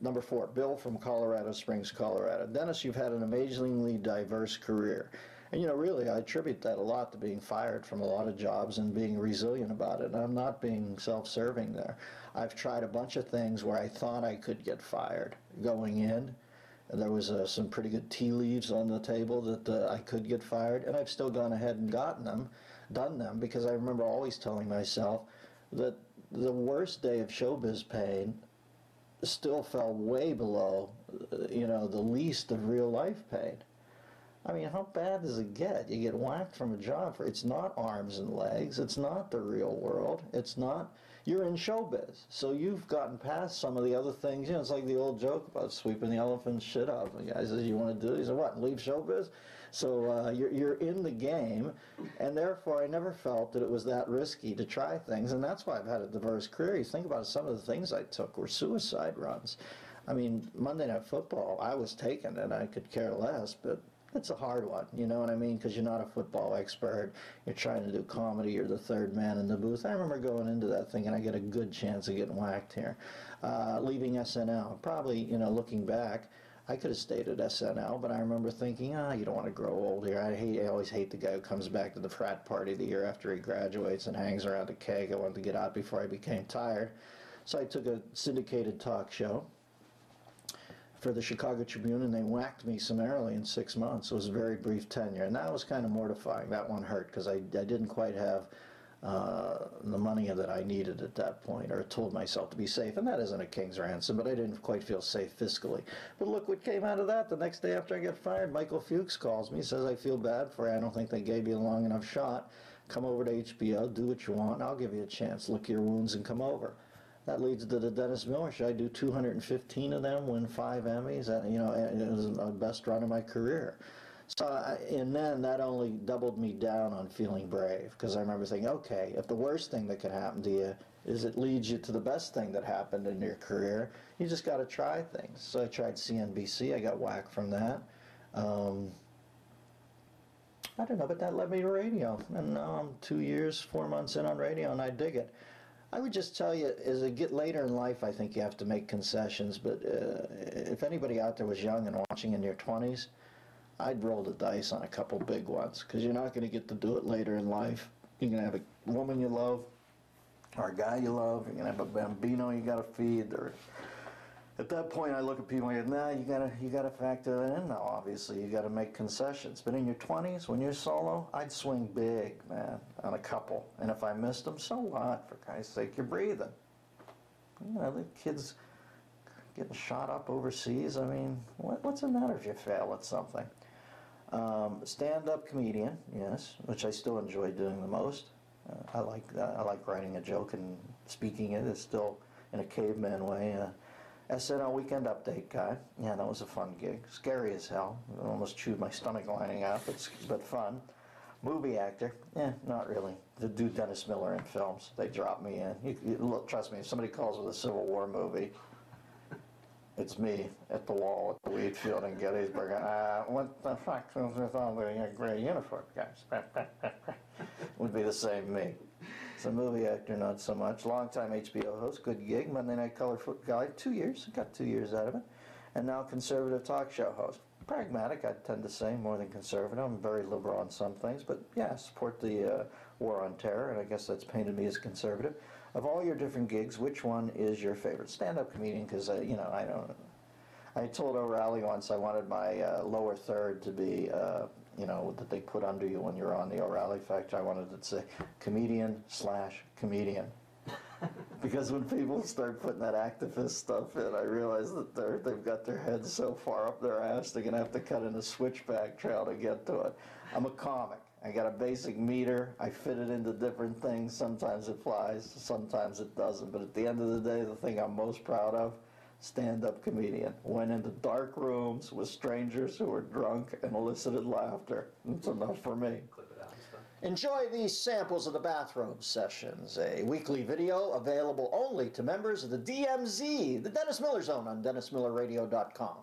Number 4, Bill from Colorado Springs, Colorado. Dennis, you've had an amazingly diverse career. And, you know, really, I attribute that a lot to being fired from a lot of jobs and being resilient about it. And I'm not being self-serving there. I've tried a bunch of things where I thought I could get fired going in. There was some pretty good tea leaves on the table that I could get fired. And I've still gone ahead and done them, because I remember always telling myself that the worst day of showbiz pain still fell way below, you know, the least of real life pain. I mean, how bad does it get? You get whacked from a job for, it's not arms and legs, it's not the real world, it's not, you're in showbiz. So you've gotten past some of the other things, you know, it's like the old joke about sweeping the elephant's shit up. The guy says, you want to do it? He said, what, leave showbiz? So you're in the game, and therefore I never felt that it was that risky to try things, and that's why I've had a diverse career. You think about it, some of the things I took were suicide runs. I mean, Monday Night Football, I was taking it, I could care less, but it's a hard one, you know what I mean? Because you're not a football expert. You're trying to do comedy. You're the third man in the booth. I remember going into that thing, and I get a good chance of getting whacked here. Leaving SNL, probably, you know, looking back, I could have stayed at SNL, but I remember thinking, you don't want to grow old here. I always hate the guy who comes back to the frat party the year after he graduates and hangs around a keg. I wanted to get out before I became tired. So I took a syndicated talk show for the Chicago Tribune, and they whacked me summarily in 6 months. It was a very brief tenure, and that was kind of mortifying. That one hurt, because I didn't quite have the money that I needed at that point, or told myself to be safe, and that isn't a king's ransom, but I didn't quite feel safe fiscally. But look what came out of that. The next day after I get fired, Michael Fuchs calls me, says, I feel bad for you. I don't think they gave you a long enough shot. Come over to HBO, do what you want, I'll give you a chance. Lick your wounds and come over. That leads to the Dennis Miller Show. I do 215 of them, win 5 Emmys. You know, it was the best run of my career. So, and then that only doubled me down on feeling brave, because I remember thinking, okay, if the worst thing that can happen to you is it leads you to the best thing that happened in your career, you just got to try things. So I tried CNBC. I got whacked from that. I don't know, but that led me to radio. And now I'm 2 years, 4 months in on radio, and I dig it. I would just tell you, as you get later in life, I think you have to make concessions, but if anybody out there was young and watching in your 20s, I'd roll the dice on a couple big ones, because you're not going to get to do it later in life. You're going to have a woman you love, or a guy you love, you're going to have a bambino you got to feed, or at that point I look at people and go, nah, you gotta factor that in now, obviously. You got to make concessions. But in your 20s, when you're solo, I'd swing big, man, on a couple. And if I missed them, so what? For Christ's sake, you're breathing. You know, the kids getting shot up overseas. I mean, what's the matter if you fail at something? Stand-up comedian, yes, which I still enjoy doing the most. I like writing a joke and speaking it. It's still in a caveman way. SNL Weekend Update guy. Yeah, that was a fun gig. Scary as hell. I almost chewed my stomach lining out, but fun. Movie actor. Not really. To do Dennis Miller in films. They drop me in. Look, trust me, if somebody calls with a Civil War movie, it's me at the wall at the Wheat Field in Gettysburg. What the fuck is with all the gray uniform guys? Would be the same me. It's a movie actor, not so much. Long-time HBO host, good gig, Monday Night Color guy, 2 years, got 2 years out of it. And now conservative talk show host. Pragmatic, I'd tend to say, more than conservative. I'm very liberal on some things, but yeah, I support the war on terror, and I guess that's painted me as conservative. Of all your different gigs, which one is your favorite? Stand-up comedian, because, you know, I told O'Reilly once I wanted my lower third to be, you know, that they put under you when you're on the O'Reilly Factor. I wanted it to say comedian/comedian. Because when people start putting that activist stuff in, I realize that they've got their heads so far up their ass they're going to have to cut in a switchback trail to get to it. I'm a comic. I got a basic meter. I fit it into different things. Sometimes it flies, sometimes it doesn't. But at the end of the day, the thing I'm most proud of, stand-up comedian. Went into dark rooms with strangers who were drunk and elicited laughter. It's enough for me. Clip it out and stuff. Enjoy these samples of the Bathrobe Sessions, a weekly video available only to members of the DMZ, the Dennis Miller Zone, on DennisMillerRadio.com.